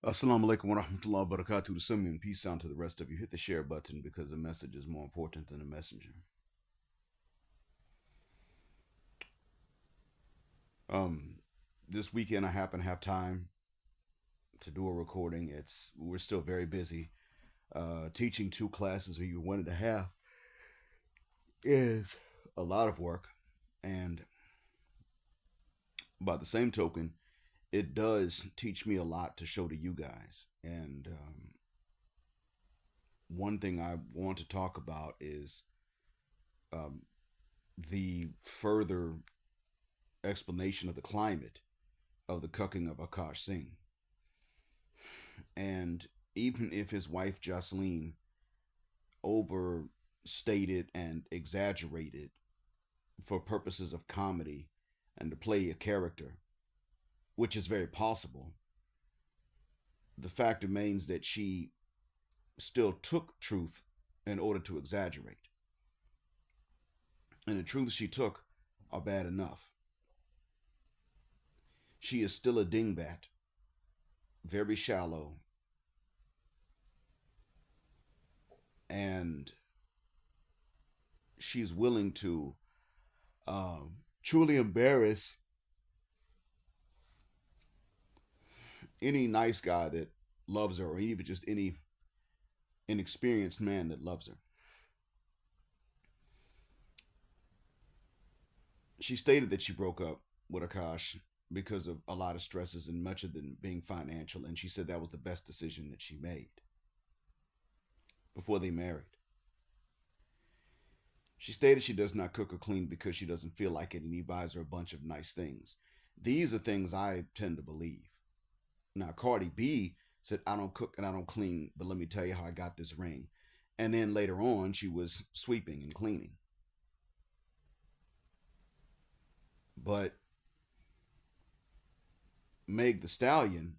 Assalamu alaikum wa rahmatullahi wa barakatuh to some and peace out to the rest of you. Hit the share button because the message is more important than the messenger. Um, this weekend I happen to have time to do a recording. We're still very busy. Teaching two classes a year, 1.5 is a lot of work, and by the same token, it does teach me a lot to show to you guys. And one thing I want to talk about is um, the further explanation of the climate of the cucking of Akash Singh. And even if his wife Jocelyn overstated and exaggerated for purposes of comedy and to play a character, which is very possible, the fact remains that she still took truth in order to exaggerate. And the truths she took are bad enough. She is still a dingbat, very shallow, and she's willing to truly embarrass any nice guy that loves her, or even just any inexperienced man that loves her. She stated that she broke up with Akash because of a lot of stresses and much of them being financial, and she said that was the best decision that she made before they married. She stated she does not cook or clean because she doesn't feel like it, and he buys her a bunch of nice things. These are things I tend to believe. Now, Cardi B said, I don't cook and I don't clean, but let me tell you how I got this ring. And then later on, she was sweeping and cleaning. But Meg the Stallion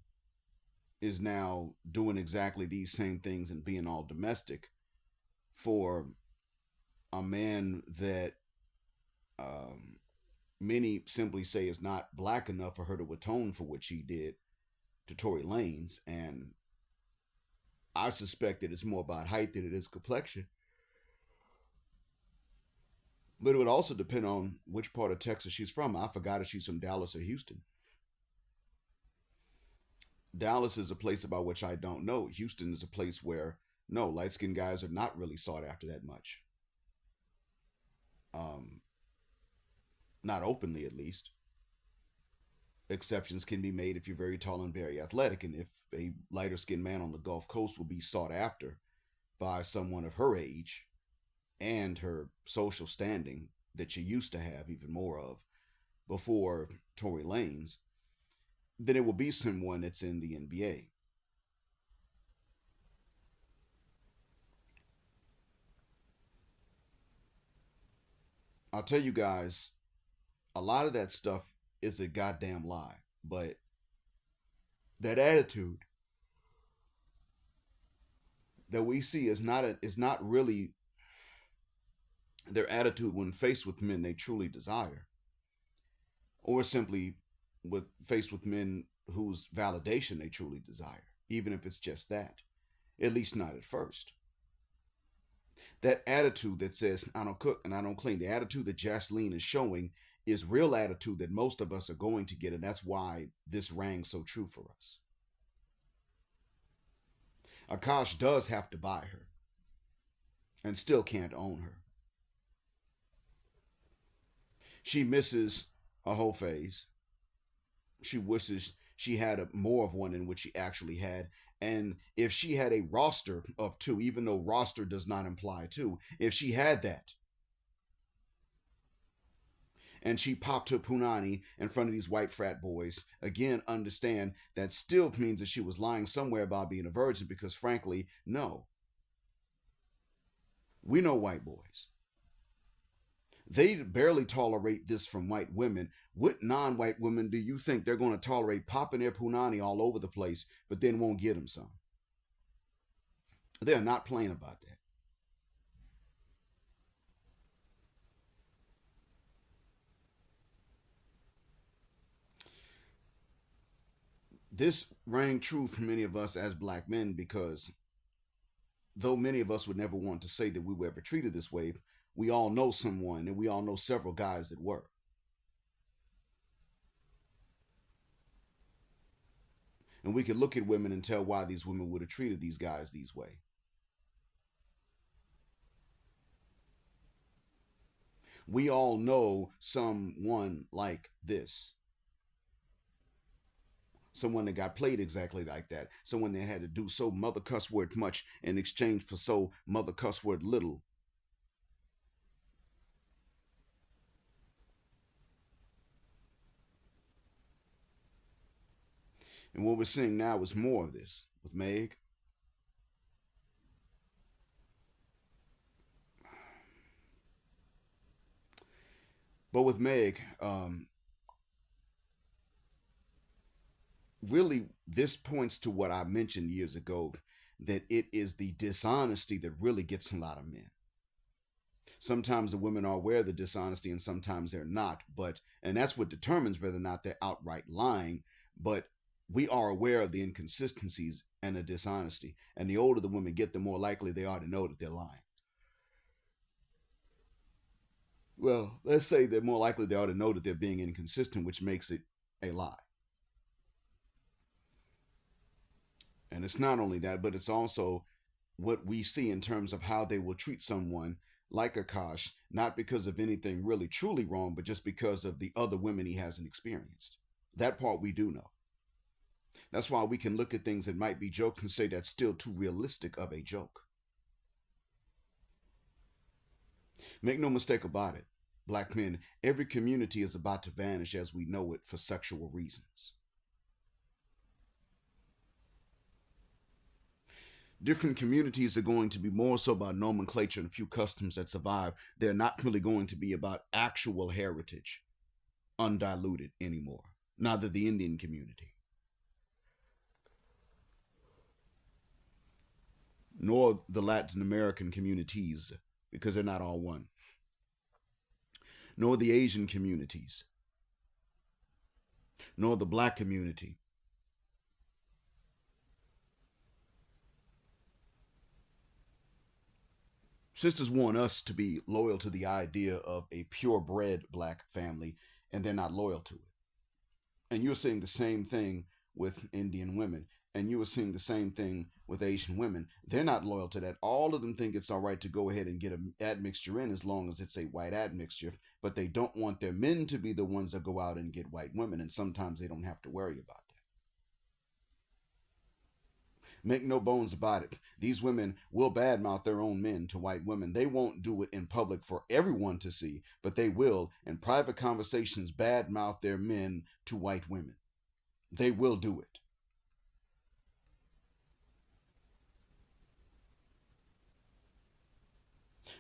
is now doing exactly these same things and being all domestic for a man that um, many simply say is not black enough for her to atone for what she did to Tory Lanez. And I suspect that it's more about height than it is complexion. But it would also depend on which part of Texas she's from. I forgot if she's from Dallas or Houston. Dallas is a place about which I don't know. Houston is a place where no, light skinned guys are not really sought after that much. Um, Not openly, at least. Exceptions can be made if you're very tall and very athletic, and if a lighter skinned man on the Gulf Coast will be sought after by someone of her age and her social standing that she used to have even more of before Tory Lanez, then it will be someone that's in the NBA. I'll tell you guys, a lot of that stuff is a goddamn lie, but that attitude that we see is not really their attitude when faced with men they truly desire, or simply with faced with men whose validation they truly desire, even if it's just that. At least not at first. That attitude that says I don't cook and I don't clean, the attitude that Jaslene is showing is real attitude that most of us are going to get, and that's why this rang so true for us. Akash does have to buy her and still can't own her. She misses a whole phase. She wishes she had more of one in which she actually had. And if she had a roster of two, even though roster does not imply two, if she had that and she popped her punani in front of these white frat boys, again, understand that still means that she was lying somewhere about being a virgin because, frankly, no. We know white boys. They barely tolerate this from white women. What non white women do you think they're going to tolerate popping their punani all over the place, but then won't get them some? They're not playing about that. This rang true for many of us as black men because though many of us would never want to say that we were ever treated this way, we all know someone and we all know several guys that were. And we could look at women and tell why these women would have treated these guys these way. We all know someone like this. Someone that got played exactly like that. Someone that had to do so mother cuss word much in exchange for so mother cuss word little. And what we're seeing now is more of this with Meg. But with Meg, really, this points to what I mentioned years ago that it is the dishonesty that really gets a lot of men. Sometimes the women are aware of the dishonesty and sometimes they're not, but and that's what determines whether or not they're outright lying. But we are aware of the inconsistencies and the dishonesty. And the older the women get, the more likely they are to know that they're lying. Well, let's say they're more likely they are to know that they're being inconsistent, which makes it a lie. And it's not only that, but it's also what we see in terms of how they will treat someone like Akash, not because of anything really truly wrong, but just because of the other women he hasn't experienced. That part we do know. That's why we can look at things that might be jokes and say that's still too realistic of a joke. Make no mistake about it, black men, every community is about to vanish as we know it for sexual reasons. Different communities are going to be more so about nomenclature and a few customs that survive. They're not really going to be about actual heritage, undiluted anymore. Neither the Indian community, nor the Latin American communities, because they're not all one, nor the Asian communities, nor the black community. Sisters want us to be loyal to the idea of a purebred black family, and they're not loyal to it. And you're seeing the same thing with Indian women, and you are seeing the same thing with Asian women. They're not loyal to that. All of them think it's all right to go ahead and get an admixture in as long as it's a white admixture, but they don't want their men to be the ones that go out and get white women, and sometimes they don't have to worry about that. Make no bones about it. These women will badmouth their own men to white women. They won't do it in public for everyone to see, but they will, in private conversations, badmouth their men to white women. They will do it.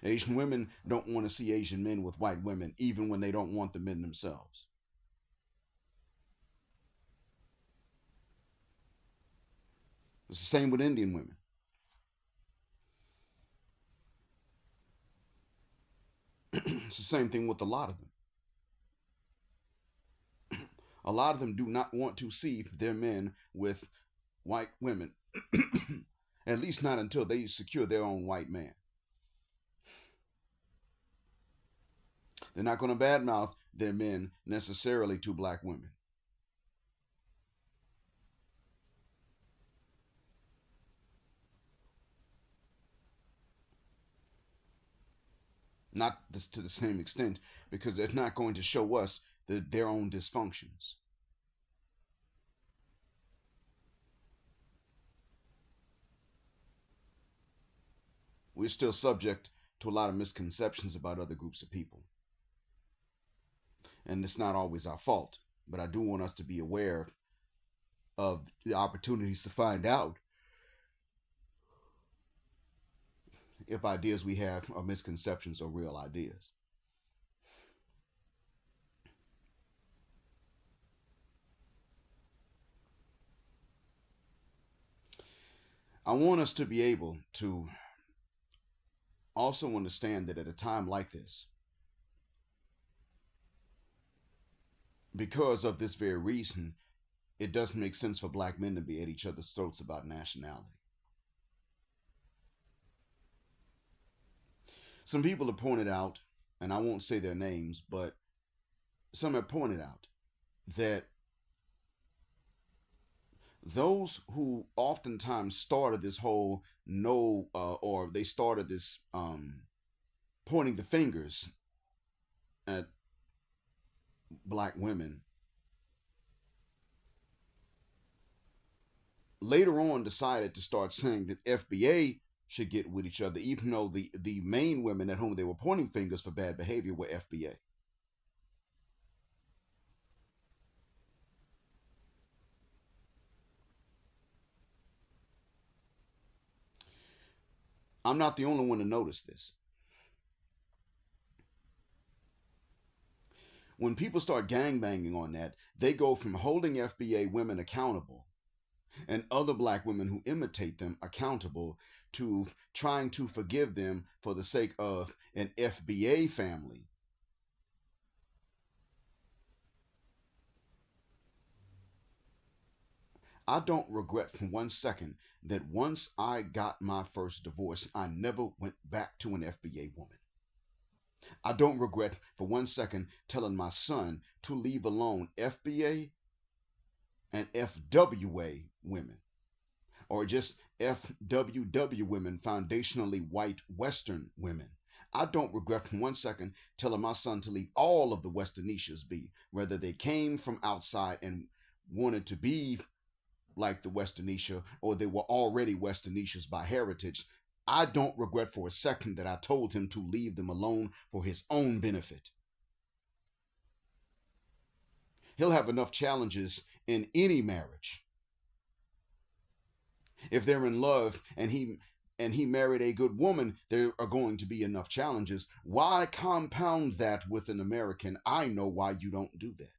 Asian women don't want to see Asian men with white women, even when they don't want the men themselves. It's the same with Indian women. It's the same thing with a lot of them. A lot of them do not want to see their men with white women, at least not until they secure their own white man. They're not going to badmouth their men necessarily to black women. Not this to the same extent, because they're not going to show us their own dysfunctions. We're still subject to a lot of misconceptions about other groups of people. And it's not always our fault, but I do want us to be aware of the opportunities to find out if ideas we have are misconceptions or real ideas. I want us to be able to also understand that at a time like this, because of this very reason, it doesn't make sense for black men to be at each other's throats about nationality. Some people have pointed out, and I won't say their names, but some have pointed out that those who oftentimes started this whole no, or they started this pointing the fingers at black women, later on decided to start saying that FBA should get with each other, even though the main women at whom they were pointing fingers for bad behavior were FBA. I'm not the only one to notice this. When people start gangbanging on that, they go from holding FBA women accountable and other black women who imitate them accountable to trying to forgive them for the sake of an FBA family. I don't regret for 1 second that once I got my first divorce, I never went back to an FBA woman. I don't regret for 1 second telling my son to leave alone FBA and FWA women, or just FWW women, foundationally white Western women. I don't regret for 1 second telling my son to leave all of the Westernicias be, whether they came from outside and wanted to be like the Westernicia or they were already Westernicias by heritage. I don't regret for a second that I told him to leave them alone for his own benefit. He'll have enough challenges in any marriage. If they're in love and he married a good woman, there are going to be enough challenges. Why compound that with an American? I know why you don't do that.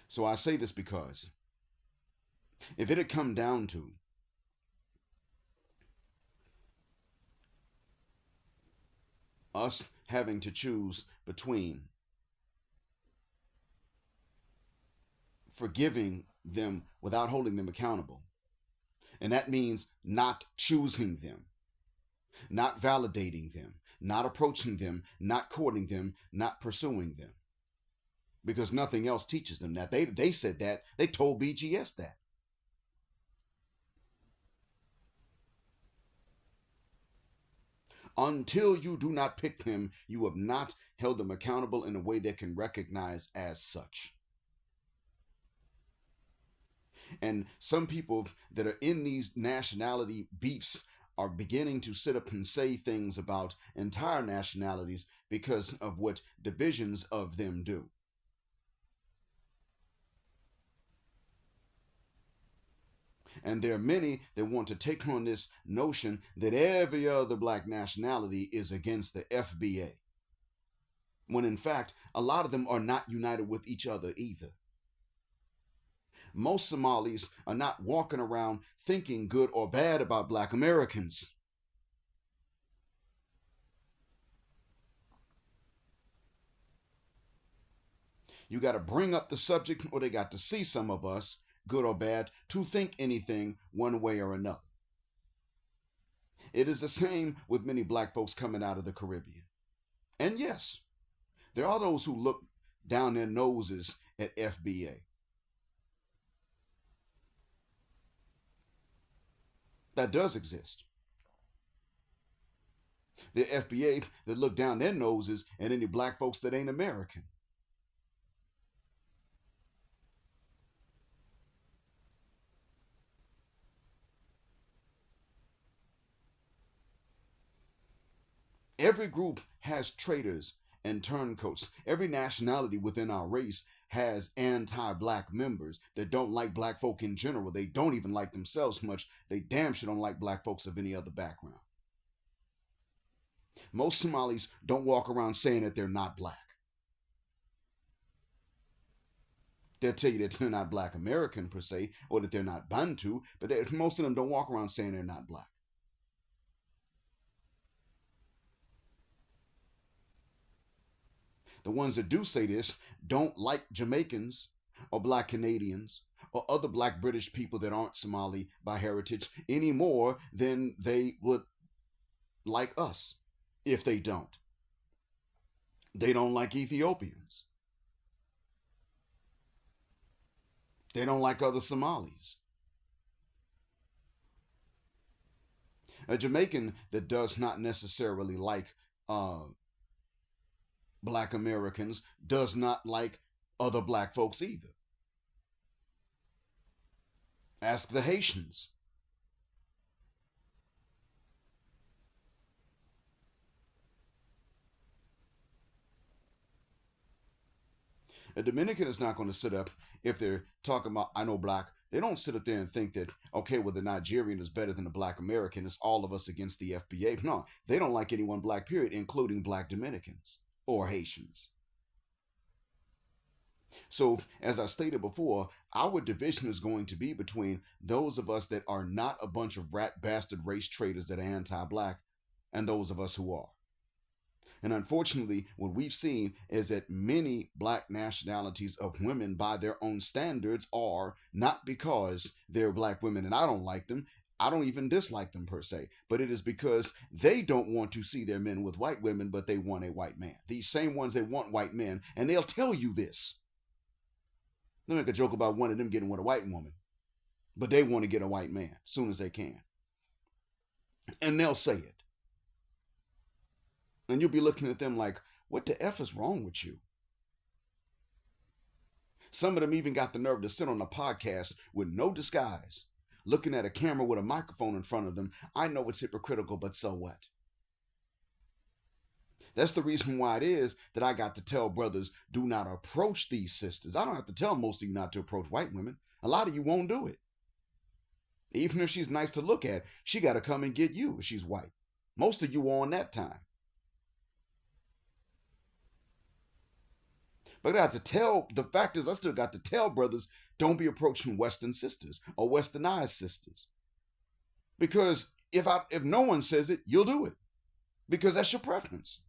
So I say this because if it had come down to us having to choose between forgiving them without holding them accountable, and that means not choosing them, not validating them, not approaching them, not courting them, not pursuing them, because nothing else teaches them that. They said that. They told BGS that. Until you do not pick them, you have not held them accountable in a way they can recognize as such. And some people that are in these nationality beefs are beginning to sit up and say things about entire nationalities because of what divisions of them do. And there are many that want to take on this notion that every other black nationality is against the FBA, when in fact, a lot of them are not united with each other either. Most Somalis are not walking around thinking good or bad about black Americans. You got to bring up the subject, or they got to see some of us, good or bad, to think anything one way or another. It is the same with many black folks coming out of the Caribbean. And yes, there are those who look down their noses at FBA. That does exist. The FBA that look down their noses at any black folks that ain't American. Every group has traitors and turncoats. Every nationality within our race has anti-black members that don't like black folk in general. They don't even like themselves much. They damn sure don't like black folks of any other background. Most Somalis don't walk around saying that they're not black. They'll tell you that they're not black American per se, or that they're not Bantu, but most of them don't walk around saying they're not black. The ones that do say this don't like Jamaicans or black Canadians or other black British people that aren't Somali by heritage any more than they would like us if they don't. They don't like Ethiopians. They don't like other Somalis. A Jamaican that does not necessarily like black Americans does not like other black folks either. Ask the Haitians. A Dominican is not going to sit up if they're talking about, I know black. They don't sit up there and think that, okay, well, the Nigerian is better than the black American. It's all of us against the FBA. No, they don't like anyone black, period, including black Dominicans or Haitians. So, as I stated before, our division is going to be between those of us that are not a bunch of rat bastard race traitors that are anti black and those of us who are. And unfortunately, what we've seen is that many black nationalities of women, by their own standards, are not because they're black women and I don't like them. I don't even dislike them per se, but it is because they don't want to see their men with white women, but they want a white man. These same ones, they want white men, and they'll tell you this. They'll make a joke about one of them getting with a white woman, but they want to get a white man as soon as they can. And they'll say it. And you'll be looking at them like, what the F is wrong with you? Some of them even got the nerve to sit on a podcast with no disguise, looking at a camera with a microphone in front of them. I know it's hypocritical, but so what? That's the reason why it is that I got to tell brothers, do not approach these sisters. I don't have to tell most of you not to approach white women. A lot of you won't do it. Even if she's nice to look at, she got to come and get you if she's white. Most of you are on that time. But I got to tell, the fact is I still got to tell brothers, don't be approaching Western sisters or Westernized sisters. Because if no one says it, you'll do it. Because that's your preference.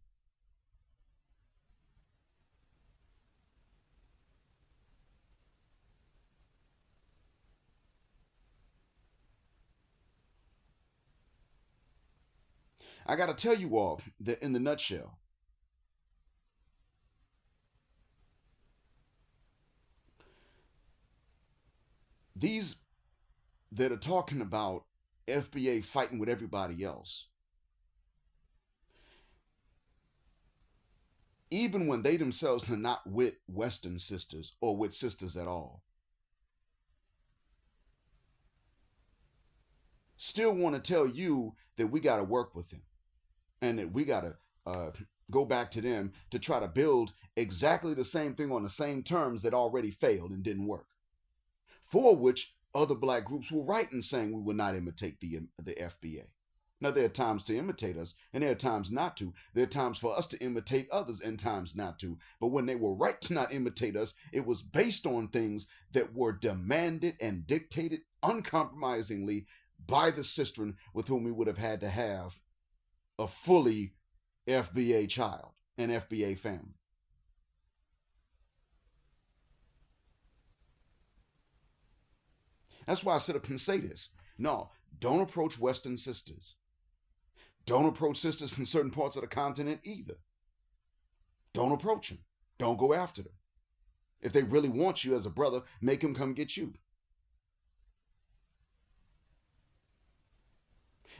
I got to tell you all that in the nutshell, these that are talking about FBA fighting with everybody else, even when they themselves are not with Western sisters or with sisters at all, still want to tell you that we got to work with them and that we got to go back to them to try to build exactly the same thing on the same terms that already failed and didn't work. For which other black groups were right in saying we will not imitate the FBA. Now, there are times to imitate us, and there are times not to. There are times for us to imitate others, and times not to. But when they were right to not imitate us, it was based on things that were demanded and dictated uncompromisingly by the sister with whom we would have had to have a fully FBA child, an FBA family. That's why I sit up and say this. No, don't approach Western sisters. Don't approach sisters from certain parts of the continent either. Don't approach them. Don't go after them. If they really want you as a brother, make them come get you.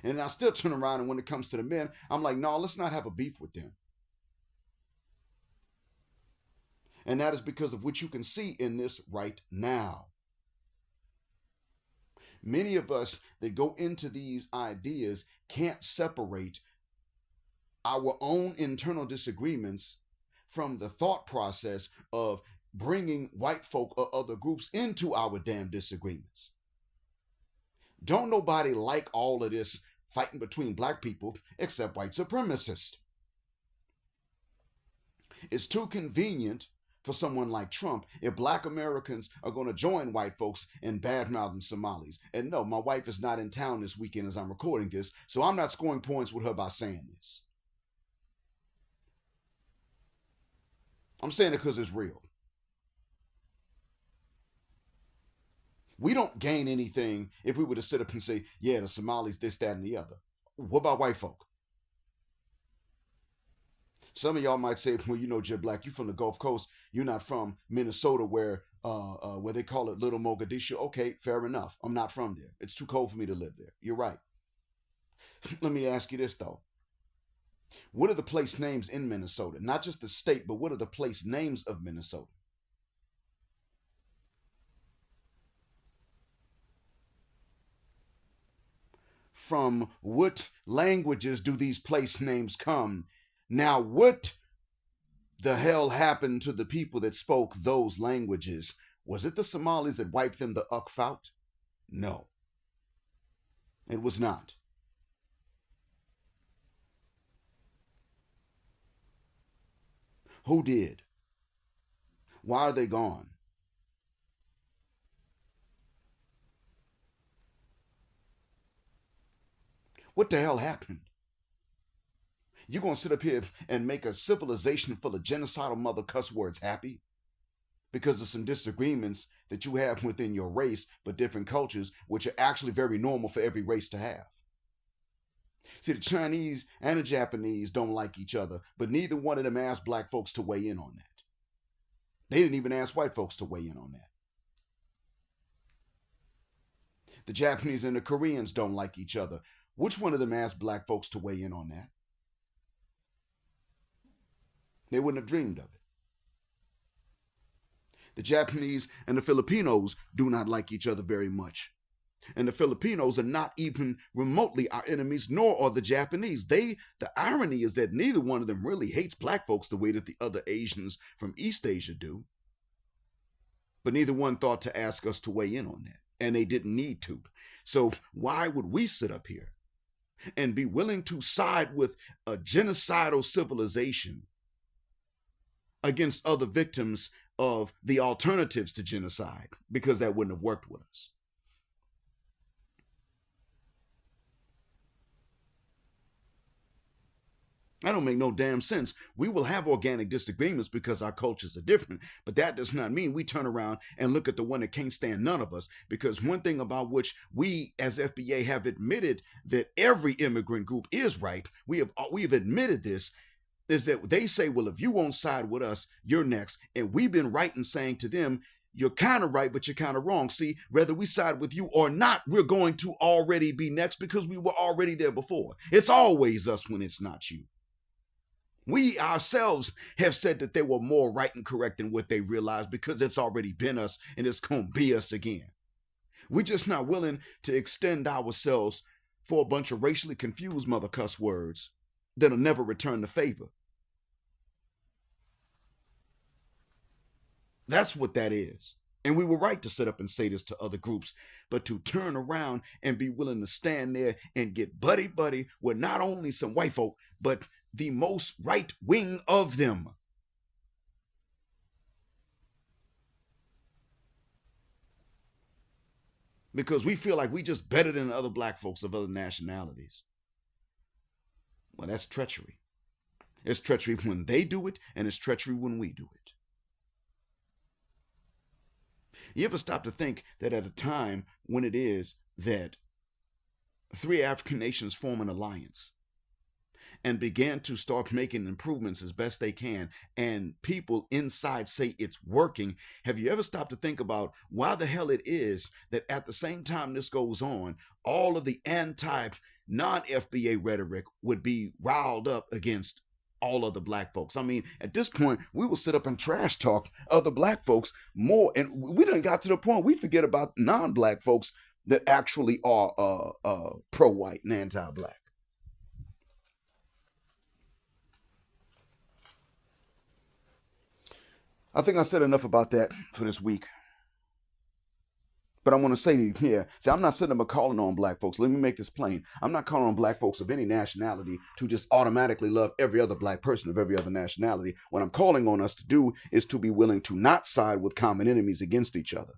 And I still turn around, and when it comes to the men, I'm like, no, let's not have a beef with them. And that is because of what you can see in this right now. Many of us that go into these ideas can't separate our own internal disagreements from the thought process of bringing white folk or other groups into our damn disagreements. Don't nobody like all of this fighting between black people except white supremacists. It's too convenient for someone like Trump if black Americans are going to join white folks in bad-mouthing Somalis. And no, my wife is not in town this weekend as I'm recording this, so I'm not scoring points with her by saying this. I'm saying it because it's real. We don't gain anything if we were to sit up and say, yeah, the Somalis, this, that, and the other. What about white folk? Some of y'all might say, well, you know, Jib Black, you from the Gulf Coast. You're not from Minnesota where they call it Little Mogadishu. Okay, fair enough. I'm not from there. It's too cold for me to live there. You're right. Let me ask you this, though. What are the place names in Minnesota? Not just the state, but what are the place names of Minnesota? From what languages do these place names come? Now, what the hell happened to the people that spoke those languages? Was it the Somalis that wiped them the uck out? No, it was not. Who did? Why are they gone? What the hell happened? You gonna sit up here and make a civilization full of genocidal mother cuss words happy? Because of some disagreements that you have within your race, but different cultures, which are actually very normal for every race to have. See, the Chinese and the Japanese don't like each other, but neither one of them asked black folks to weigh in on that. They didn't even ask white folks to weigh in on that. The Japanese and the Koreans don't like each other. Which one of them asked black folks to weigh in on that? They wouldn't have dreamed of it. The Japanese and the Filipinos do not like each other very much. And the Filipinos are not even remotely our enemies, nor are the Japanese. The irony is that neither one of them really hates black folks the way that the other Asians from East Asia do. But neither one thought to ask us to weigh in on that. And they didn't need to. So why would we sit up here and be willing to side with a genocidal civilization against other victims of the alternatives to genocide? Because that wouldn't have worked with us. That don't make no damn sense. We will have organic disagreements because our cultures are different, but that does not mean we turn around and look at the one that can't stand none of us. Because one thing about which we as FBA have admitted that every immigrant group is right, we have admitted this, is that they say, well, if you won't side with us, you're next. And we've been right in saying to them, you're kind of right, but you're kind of wrong. See, whether we side with you or not, we're going to already be next because we were already there before. It's always us when it's not you. We ourselves have said that they were more right and correct than what they realized because it's already been us and it's going to be us again. We're just not willing to extend ourselves for a bunch of racially confused mother cuss words that'll never return the favor. That's what that is. And we were right to sit up and say this to other groups, but to turn around and be willing to stand there and get buddy with not only some white folk, but the most right wing of them. Because we feel like we just better than other black folks of other nationalities. Well, that's treachery. It's treachery when they do it, and it's treachery when we do it. You ever stop to think that at a time when it is that three African nations form an alliance and began to start making improvements as best they can, and people inside say it's working, have you ever stopped to think about why the hell it is that at the same time this goes on, all of the anti non-FBA rhetoric would be riled up against all other black folks? I mean, at this point, we will sit up and trash talk other black folks more, and we done got to the point we forget about non-black folks that actually are pro-white and anti-black. I think I said enough about that for this week. But I want to say to you here, see, I'm not sitting up calling on black folks. Let me make this plain. I'm not calling on black folks of any nationality to just automatically love every other black person of every other nationality. What I'm calling on us to do is to be willing to not side with common enemies against each other.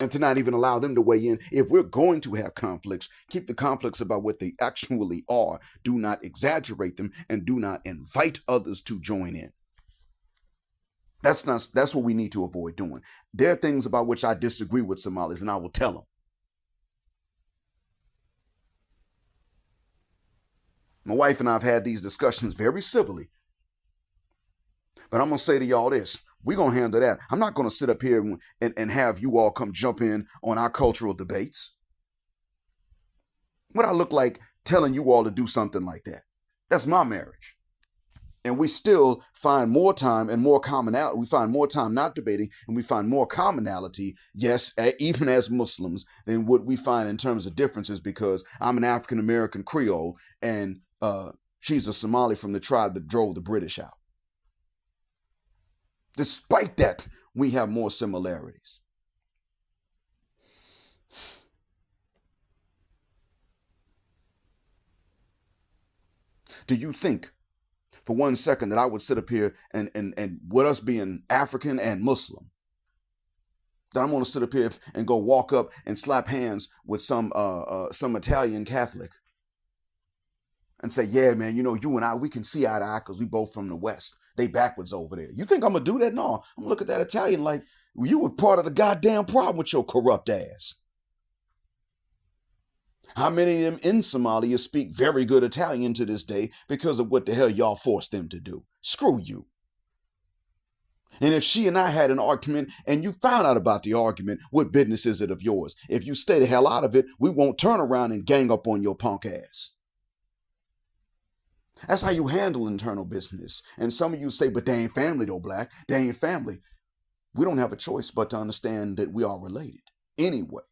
and to not even allow them to weigh in. If we're going to have conflicts, keep the conflicts about what they actually are. Do not exaggerate them, and do not invite others to join in. That's what we need to avoid doing. There are things about which I disagree with Somalis, and I will tell them. My wife and I have had these discussions very civilly. But I'm going to say to y'all this. We're going to handle that. I'm not going to sit up here and have you all come jump in on our cultural debates. What I look like telling you all to do something like that? That's my marriage. And we still find more time and more commonality. We find more time not debating, and we find more commonality, yes, even as Muslims, than what we find in terms of differences, because I'm an African American Creole and she's a Somali from the tribe that drove the British out. Despite that, we have more similarities. Do you think for 1 second that I would sit up here and with us being African and Muslim, that I'm going to sit up here and go walk up and slap hands with some Italian Catholic and say, yeah, man, you and I, we can see eye to eye because we both from the West. They backwards over there. You think I'm going to do that? No, I'm going to look at that Italian like, well, you were part of the goddamn problem with your corrupt ass. How many of them in Somalia speak very good Italian to this day because of what the hell y'all forced them to do? Screw you. And if she and I had an argument and you found out about the argument, what business is it of yours? If you stay the hell out of it, we won't turn around and gang up on your punk ass. That's how you handle internal business. And some of you say, but they ain't family though, Black. They ain't family. We don't have a choice but to understand that we are related anyway.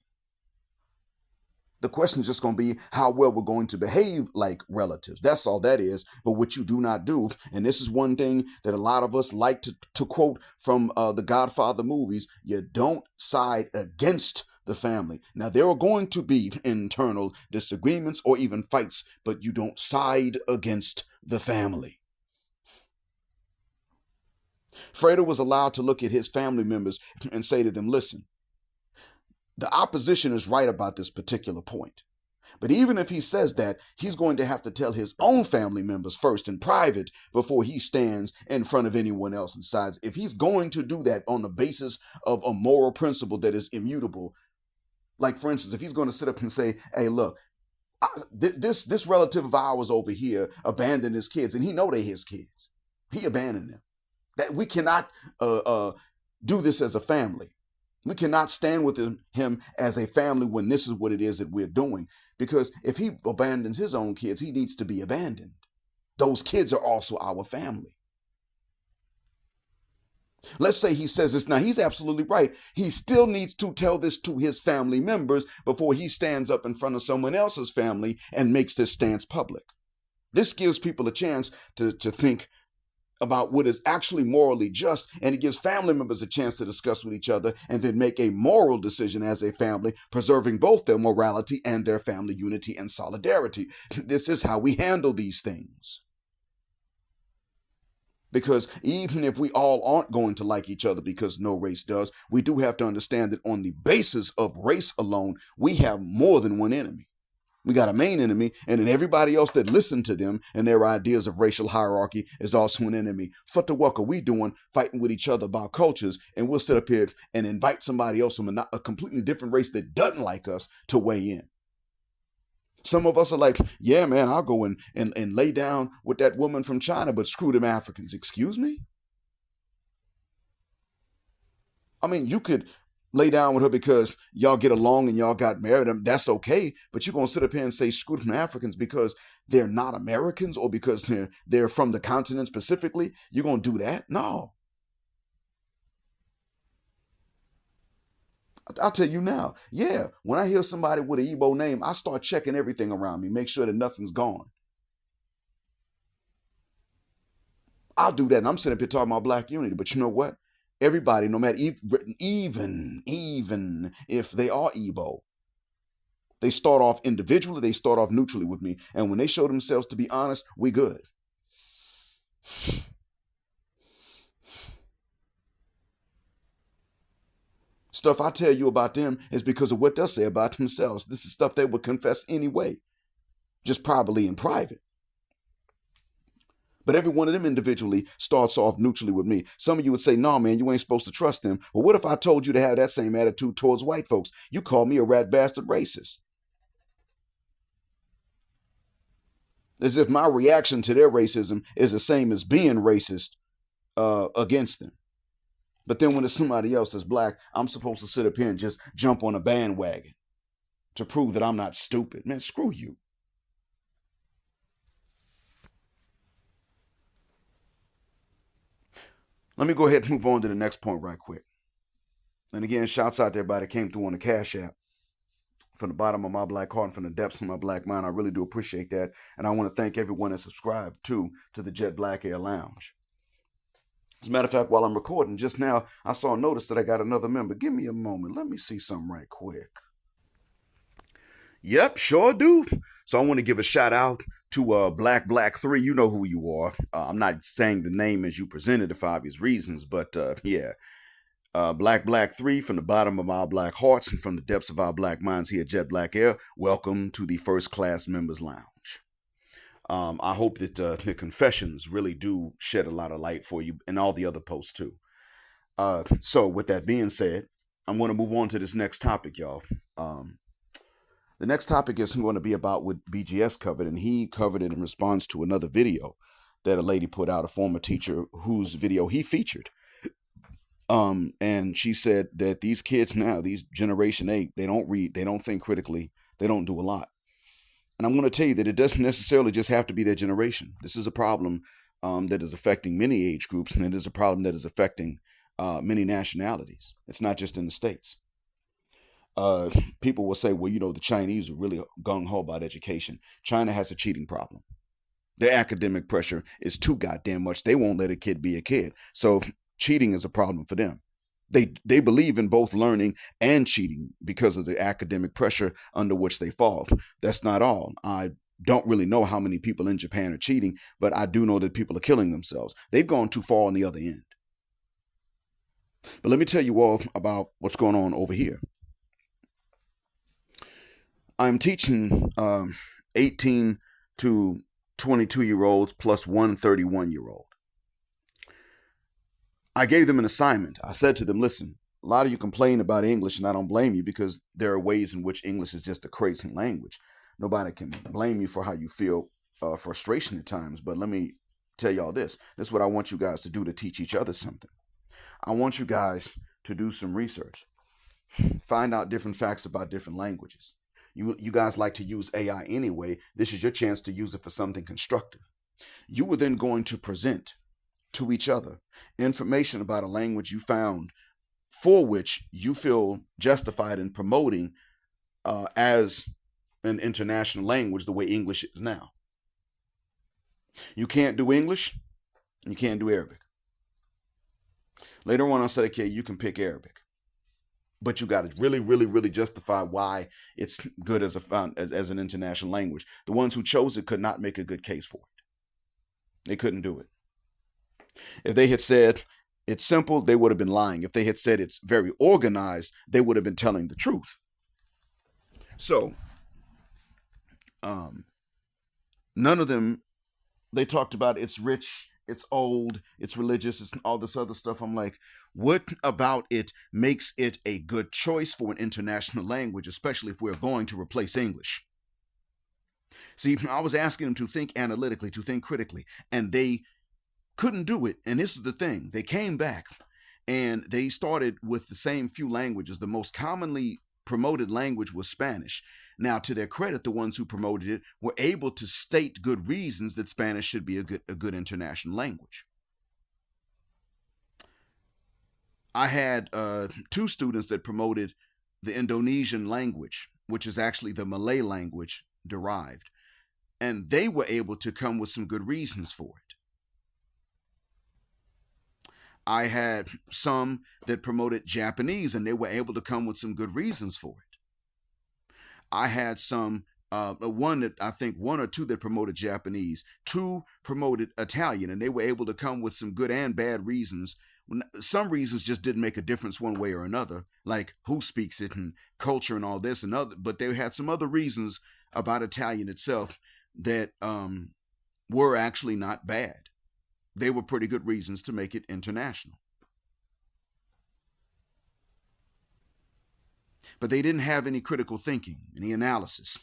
The question is just going to be how well we're going to behave like relatives. That's all that is. But what you do not do, and this is one thing that a lot of us like to quote from the Godfather movies, you don't side against the family. Now, there are going to be internal disagreements or even fights, but you don't side against the family. Fredo was allowed to look at his family members and say to them, listen, the opposition is right about this particular point. But even if he says that, he's going to have to tell his own family members first in private before he stands in front of anyone else and decides. If he's going to do that on the basis of a moral principle that is immutable, like for instance, if he's going to sit up and say, hey, look, this relative of ours over here abandoned his kids, and he know they his kids. He abandoned them. That we cannot do this as a family. We cannot stand with him as a family when this is what it is that we're doing. Because if he abandons his own kids, he needs to be abandoned. Those kids are also our family. Let's say he says this. Now, he's absolutely right. He still needs to tell this to his family members before he stands up in front of someone else's family and makes this stance public. This gives people a chance to think about what is actually morally just, and it gives family members a chance to discuss with each other and then make a moral decision as a family, preserving both their morality and their family unity and solidarity. This is how we handle these things. Because even if we all aren't going to like each other because no race does, we do have to understand that on the basis of race alone, we have more than one enemy. We got a main enemy, and then everybody else that listened to them and their ideas of racial hierarchy is also an enemy. What the fuck are we doing fighting with each other about cultures, and we'll sit up here and invite somebody else from a completely different race that doesn't like us to weigh in? Some of us are like, yeah, man, I'll go and lay down with that woman from China, but screw them Africans. Excuse me? I mean, you could lay down with her because y'all get along and y'all got married. That's okay. But you're going to sit up here and say screw them Africans because they're not Americans or because they're from the continent specifically? You're going to do that? No. I'll tell you now. Yeah, when I hear somebody with an Igbo name, I start checking everything around me, make sure that nothing's gone. I'll do that, and I'm sitting up here talking about black unity. But you know what? Everybody, no matter even if they are Igbo, they start off individually, they start off neutrally with me. And when they show themselves to be honest, we good. Stuff I tell you about them is because of what they'll say about themselves. This is stuff they would confess anyway, just probably in private. But every one of them individually starts off neutrally with me. Some of you would say, no, man, you ain't supposed to trust them. Well, what if I told you to have that same attitude towards white folks? You call me a rat bastard racist. As if my reaction to their racism is the same as being racist against them. But then when it's somebody else that's black, I'm supposed to sit up here and just jump on a bandwagon to prove that I'm not stupid. Man, screw you. Let me go ahead and move on to the next point right quick. And again, shouts out to everybody that came through on the Cash App. From the bottom of my black heart and from the depths of my black mind, I really do appreciate that. And I want to thank everyone that subscribed to the Jet Black Air Lounge. As a matter of fact, while I'm recording just now, I saw a notice that I got another member. Give me a moment. Let me see something right quick. Yep, sure do. So I want to give a shout out to Black 3. You know who you are. I'm not saying the name as you presented for obvious reasons, but yeah. Black 3, from the bottom of our black hearts and from the depths of our black minds here at Jet Black Air, welcome to the First Class Members Lounge. I hope that the confessions really do shed a lot of light for you and all the other posts too. So with that being said, I'm going to move on to this next topic, y'all. The next topic is going to be about what BGS covered, and he covered it in response to another video that a lady put out, a former teacher whose video he featured. And she said that these kids now, these Generation 8, they don't read, they don't think critically, they don't do a lot. And I'm going to tell you that it doesn't necessarily just have to be their generation. This is a problem that is affecting many age groups, and it is a problem that is affecting many nationalities. It's not just in the States. People will say, well, you know, the Chinese are really gung-ho about education. China has a cheating problem. Their academic pressure is too goddamn much. They won't let a kid be a kid. So cheating is a problem for them. They believe in both learning and cheating because of the academic pressure under which they fall. That's not all. I don't really know how many people in Japan are cheating, but I do know that people are killing themselves. They've gone too far on the other end. But let me tell you all about what's going on over here. I'm teaching 18 to 22-year-olds plus one 31-year-old. I gave them an assignment. I said to them, listen, a lot of you complain about English, and I don't blame you because there are ways in which English is just a crazy language. Nobody can blame you for how you feel frustration at times. But let me tell y'all this. This is what I want you guys to do to teach each other something. I want you guys to do some research. Find out different facts about different languages. You guys like to use AI anyway. This is your chance to use it for something constructive. You are then going to present to each other information about a language you found for which you feel justified in promoting as an international language the way English is now. You can't do English, you can't do Arabic. Later on, I'll say, okay, you can pick Arabic, but you got to really justify why it's good as an international language. The ones who chose it could not make a good case for it. They couldn't do it. If they had said it's simple, they would have been lying. If they had said it's very organized, they would have been telling the truth. So, none of them, they talked about it's rich, it's old, it's religious, it's all this other stuff. I'm like, what about it makes it a good choice for an international language, especially if we're going to replace English? See, I was asking them to think analytically, to think critically, and they couldn't do it. And this is the thing. They came back and they started with the same few languages. The most commonly promoted language was Spanish. Now, to their credit, the ones who promoted it were able to state good reasons that Spanish should be a good international language. I had 2 students that promoted the Indonesian language, which is actually the Malay language derived. And they were able to come with some good reasons for it. I had some that promoted Japanese, and they were able to come with some good reasons for it. I had some one that I think one or two that promoted Japanese, two promoted Italian, and they were able to come with some good and bad reasons. Some reasons just didn't make a difference one way or another, like who speaks it and culture and all this and other. But they had some other reasons about Italian itself that were actually not bad. They were pretty good reasons to make it international. But they didn't have any critical thinking, any analysis.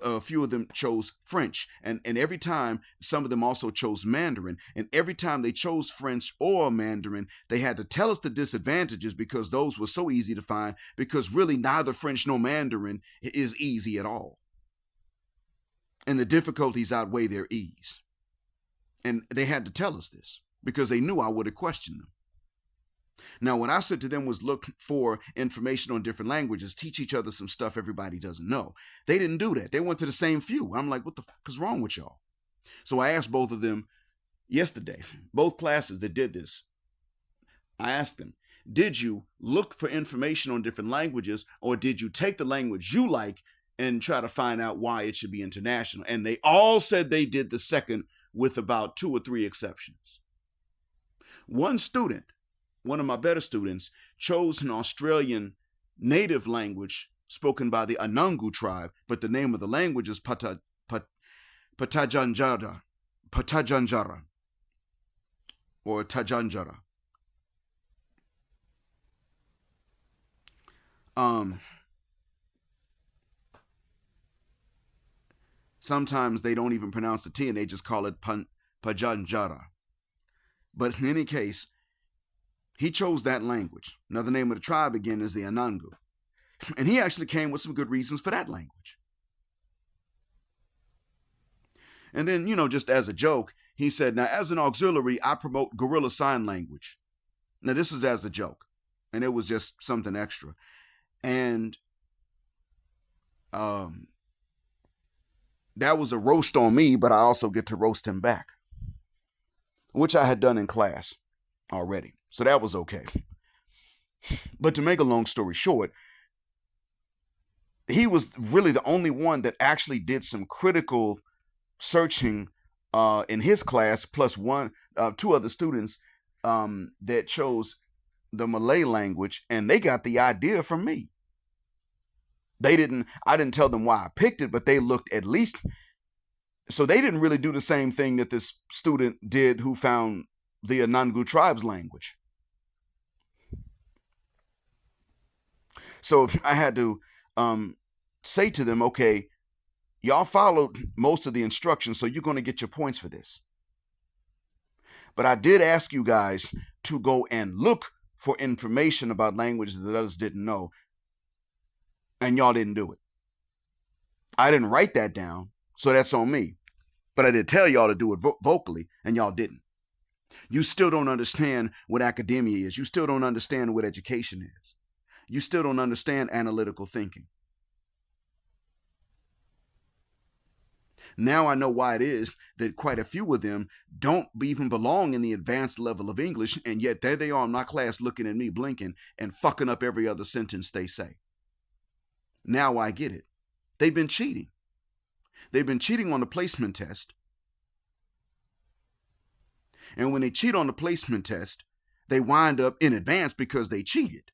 A few of them chose French, and every time some of them also chose Mandarin, and every time they chose French or Mandarin, they had to tell us the disadvantages because those were so easy to find, because really neither French nor Mandarin is easy at all, and the difficulties outweigh their ease. And they had to tell us this because they knew I would have questioned them. Now, what I said to them was look for information on different languages, teach each other some stuff everybody doesn't know. They didn't do that. They went to the same few. I'm like, what the fuck is wrong with y'all? So I asked both of them yesterday, both classes that did this. I asked them, did you look for information on different languages, or did you take the language you like and try to find out why it should be international? And they all said they did the second, with about 2 or 3 exceptions. One student, one of my better students, chose an Australian native language spoken by the Anangu tribe, but the name of the language is Patajanjara, or Tajanjara. Sometimes they don't even pronounce the T and they just call it Pajanjara. But in any case, he chose that language. Now, the name of the tribe again is the Anangu. And he actually came with some good reasons for that language. And then, just as a joke, he said, now, as an auxiliary, I promote Guerrilla Sign Language. Now, this was as a joke, and it was just something extra. And that was a roast on me, but I also get to roast him back, which I had done in class already. So that was okay. But to make a long story short, he was really the only one that actually did some critical searching in his class, plus 2 other students that chose the Malay language, and they got the idea from me. I didn't tell them why I picked it, but they looked at least. So they didn't really do the same thing that this student did who found the Anangu tribe's language. So I had to say to them, okay, y'all followed most of the instructions, so you're going to get your points for this. But I did ask you guys to go and look for information about languages that others didn't know, and y'all didn't do it. I didn't write that down, so that's on me. But I did tell y'all to do it vocally, and y'all didn't. You still don't understand what academia is. You still don't understand what education is. You still don't understand analytical thinking. Now I know why it is that quite a few of them don't even belong in the advanced level of English, and yet there they are in my class looking at me blinking and fucking up every other sentence they say. Now I get it. They've been cheating. They've been cheating on the placement test. And when they cheat on the placement test, they wind up in advanced because they cheated.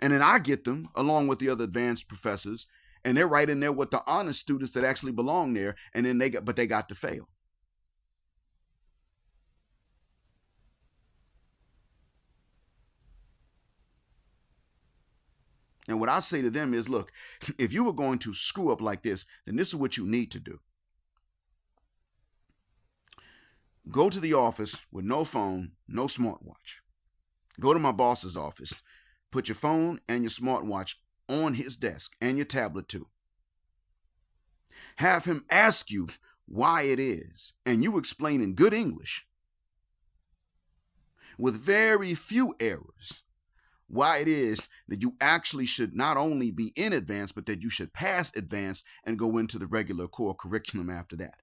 And then I get them along with the other advanced professors, and they're right in there with the honest students that actually belong there, and then they got to fail. And what I say to them is, look, if you were going to screw up like this, then this is what you need to do. Go to the office with no phone, no smartwatch. Go to my boss's office. Put your phone and your smartwatch on his desk, and your tablet too. Have him ask you why it is, and you explain in good English, with very few errors, why it is that you actually should not only be in advance, but that you should pass advance and go into the regular core curriculum after that.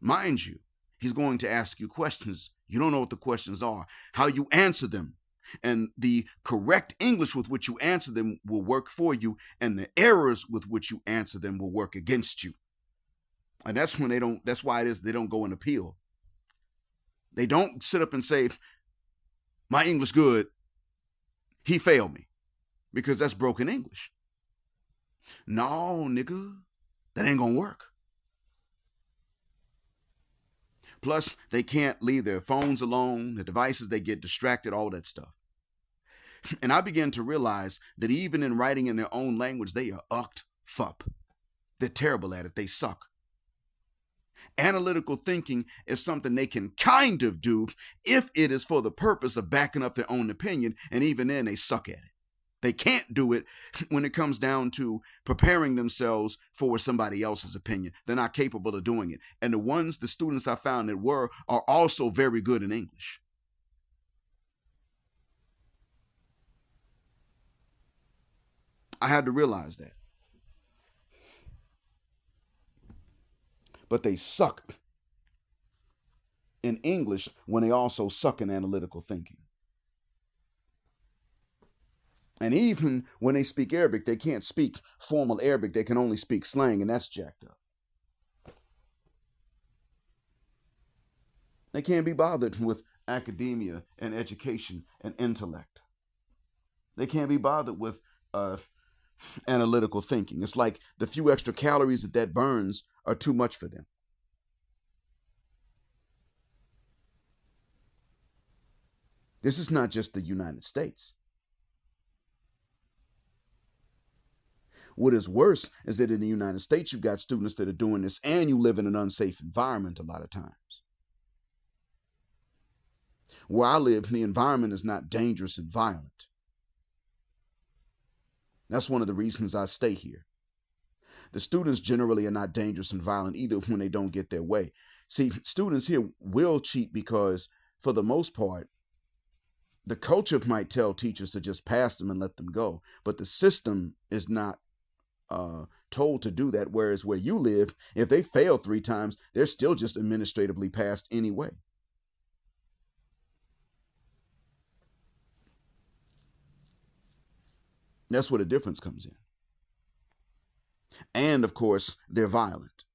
Mind you, he's going to ask you questions. You don't know what the questions are. How you answer them And the correct English with which you answer them will work for you, and the errors with which you answer them will work against you. And that's when they don't, that's why it is they don't go and appeal. They don't sit up and say, my English good, he failed me, because that's broken English. No, nigga, that ain't gonna work. Plus, they can't leave their phones alone, the devices, they get distracted, all that stuff. And I began to realize that even in writing in their own language, they are ucked fup. They're terrible at it. They suck. Analytical thinking is something they can kind of do if it is for the purpose of backing up their own opinion, and even then they suck at it. They can't do it when it comes down to preparing themselves for somebody else's opinion. They're not capable of doing it. And the students I found that were, are also very good in English. I had to realize that. But they suck in English when they also suck in analytical thinking. And even when they speak Arabic, they can't speak formal Arabic. They can only speak slang, and that's jacked up. They can't be bothered with academia and education and intellect. They can't be bothered with analytical thinking. It's like the few extra calories that burns are too much for them. This is not just the United States. What is worse is that in the United States, you've got students that are doing this, and you live in an unsafe environment a lot of times. Where I live, the environment is not dangerous and violent. That's one of the reasons I stay here. The students generally are not dangerous and violent either when they don't get their way. See, students here will cheat because, for the most part, the culture might tell teachers to just pass them and let them go, but the system is not told to do that. Whereas where you live, if they fail 3 times, they're still just administratively passed anyway. That's where the difference comes in. And of course, they're violent.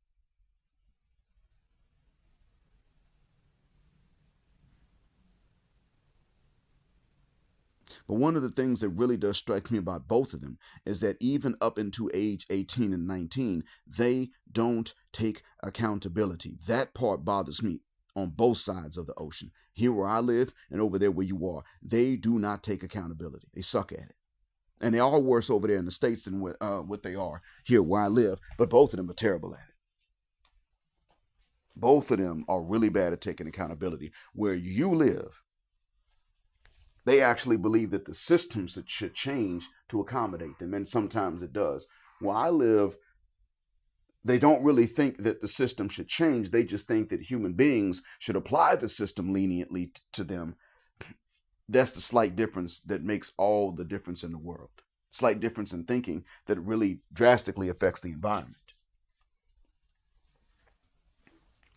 But one of the things that really does strike me about both of them is that even up into age 18 and 19, they don't take accountability. That part bothers me on both sides of the ocean. Here where I live and over there where you are, they do not take accountability. They suck at it. And they are worse over there in the States than what they are here where I live. But both of them are terrible at it. Both of them are really bad at taking accountability. Where you live, they actually believe that the systems should change to accommodate them, and sometimes it does. Where I live, they don't really think that the system should change. They just think that human beings should apply the system leniently to them. That's the slight difference that makes all the difference in the world. Slight difference in thinking that really drastically affects the environment.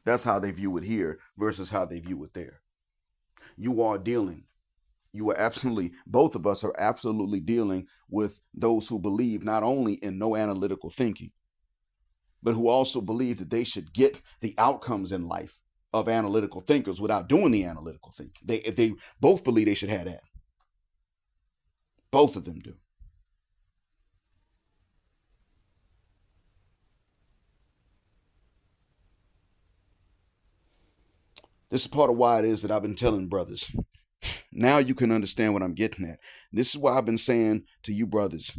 That's how they view it here versus how they view it there. Both of us are absolutely dealing with those who believe not only in no analytical thinking, but who also believe that they should get the outcomes in life of analytical thinkers without doing the analytical thinking. They both believe they should have that. Both of them do. This is part of why it is that I've been telling brothers. Now you can understand what I'm getting at. This is why I've been saying to you brothers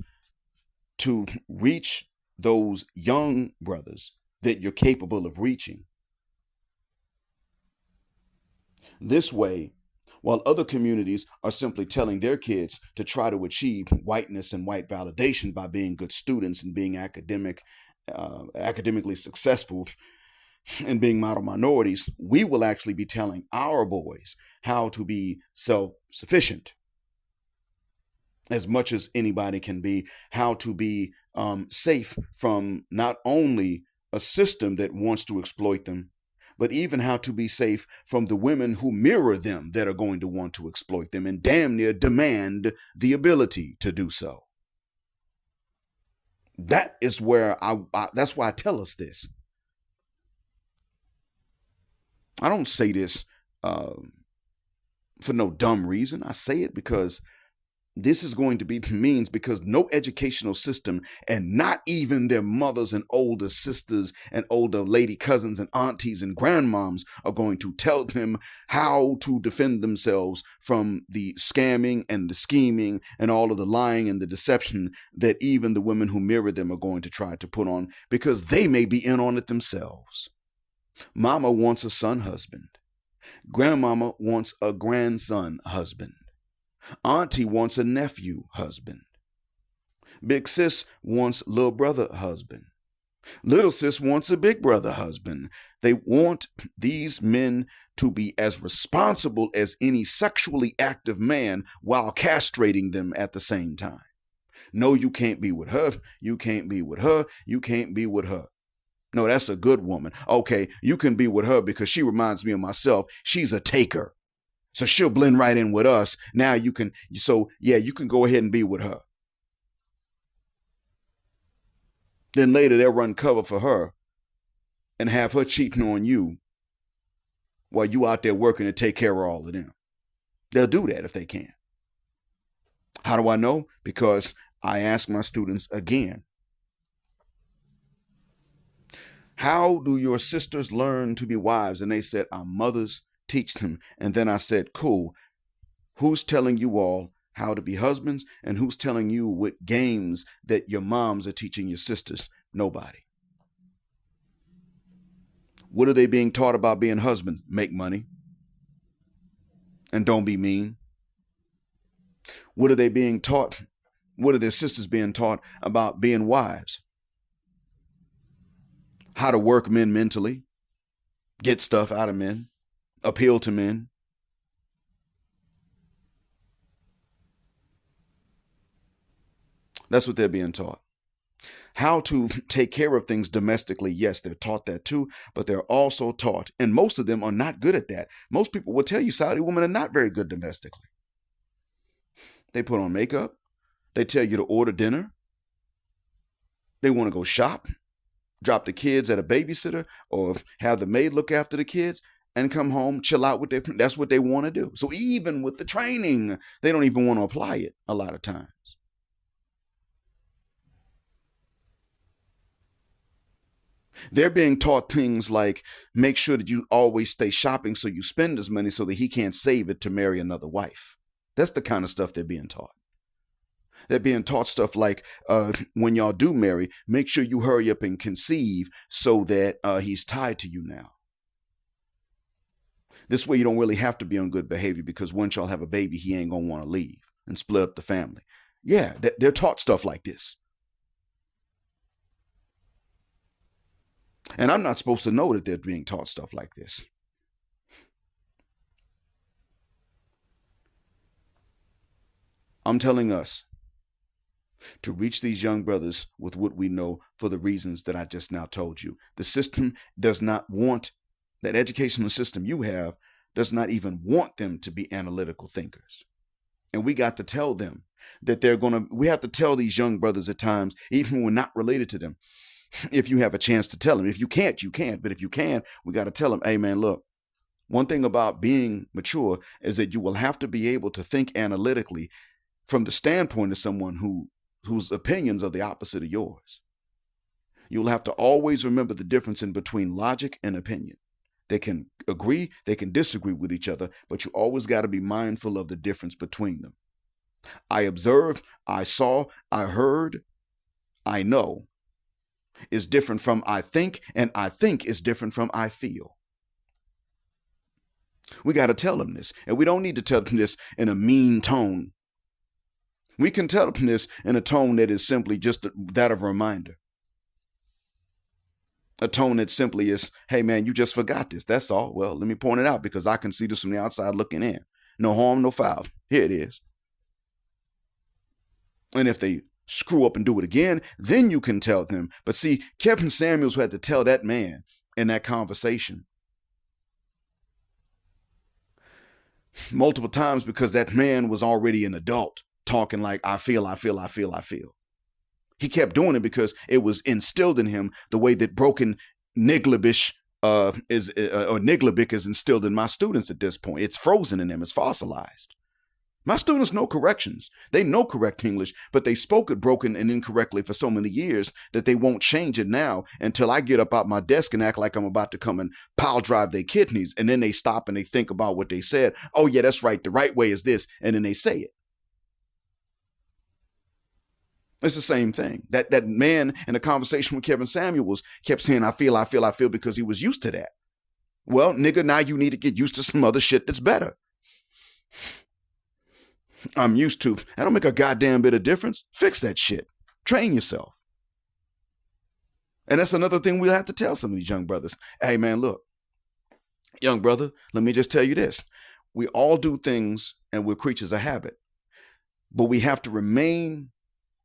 to reach those young brothers that you're capable of reaching. This way, while other communities are simply telling their kids to try to achieve whiteness and white validation by being good students and being academically successful and being model minorities, we will actually be telling our boys how to be self-sufficient as much as anybody can be, how to be safe from not only a system that wants to exploit them, but even how to be safe from the women who mirror them that are going to want to exploit them and damn near demand the ability to do so. That is where that's why I tell us this. I don't say this for no dumb reason. I say it because this is going to be the means, because no educational system, and not even their mothers and older sisters and older lady cousins and aunties and grandmoms, are going to tell them how to defend themselves from the scamming and the scheming and all of the lying and the deception that even the women who mirror them are going to try to put on, because they may be in on it themselves. Mama wants a son husband. Grandmama wants a grandson husband. Auntie wants a nephew husband. Big sis wants little brother husband. Little sis wants a big brother husband. They want these men to be as responsible as any sexually active man while castrating them at the same time. No, you can't be with her. You can't be with her. You can't be with her. No, that's a good woman. Okay, you can be with her because she reminds me of myself. She's a taker. So she'll blend right in with us. Now you can go ahead and be with her. Then later they'll run cover for her and have her cheating on you while you out there working to take care of all of them. They'll do that if they can. How do I know? Because I ask my students again, how do your sisters learn to be wives? And they said, our mothers teach them. And then I said, cool. Who's telling you all how to be husbands? And who's telling you what games that your moms are teaching your sisters? Nobody. What are they being taught about being husbands? Make money. And don't be mean. What are they being taught? What are their sisters being taught about being wives? How to work men mentally. Get stuff out of men. Appeal to men. That's what they're being taught. How to take care of things domestically. Yes, they're taught that too, but they're also taught, and most of them are not good at that. Most people will tell you Saudi women are not very good domestically. They put on makeup. They tell you to order dinner. They want to go shop, drop the kids at a babysitter, or have the maid look after the kids and come home, chill out with their friends. That's what they want to do. So even with the training, they don't even want to apply it a lot of times. They're being taught things like, make sure that you always stay shopping so you spend his money so that he can't save it to marry another wife. That's the kind of stuff they're being taught. They're being taught stuff like, when y'all do marry, make sure you hurry up and conceive so that he's tied to you now. This way you don't really have to be on good behavior, because once y'all have a baby, he ain't going to want to leave and split up the family. Yeah, they're taught stuff like this. And I'm not supposed to know that they're being taught stuff like this. I'm telling us to reach these young brothers with what we know for the reasons that I just now told you. The system does not want, that educational system you have does not even want them to be analytical thinkers. And we got to tell them that we have to tell these young brothers at times, even when we're not related to them, if you have a chance to tell them. If you can't, you can't. But if you can, we got to tell them, hey man, look, one thing about being mature is that you will have to be able to think analytically from the standpoint of someone whose opinions are the opposite of yours. You'll have to always remember the difference in between logic and opinion. They can agree, they can disagree with each other, but you always got to be mindful of the difference between them. I observed, I saw, I heard, I know is different from I think, and I think is different from I feel. We got to tell them this, and we don't need to tell them this in a mean tone. We can tell them this in a tone that is simply just that of a reminder. A tone that simply is, hey man, you just forgot this. That's all. Well, let me point it out because I can see this from the outside looking in. No harm, no foul. Here it is. And if they screw up and do it again, then you can tell them. But see, Kevin Samuels had to tell that man in that conversation multiple times because that man was already an adult talking like, I feel, I feel, I feel, I feel. He kept doing it because it was instilled in him the way that broken Niglibish or Niglibic is instilled in my students at this point. It's frozen in them. It's fossilized. My students know corrections. They know correct English, but they spoke it broken and incorrectly for so many years that they won't change it now until I get up out my desk and act like I'm about to come and pile drive their kidneys. And then they stop and they think about what they said. Oh, yeah, that's right. The right way is this. And then they say it. It's the same thing. That man in a conversation with Kevin Samuels kept saying, I feel, I feel, I feel, because he was used to that. Well, nigga, now you need to get used to some other shit that's better. I'm used to. That don't make a goddamn bit of difference. Fix that shit. Train yourself. And that's another thing we'll have to tell some of these young brothers. Hey, man, look, young brother, let me just tell you this. We all do things and we're creatures of habit, but we have to remain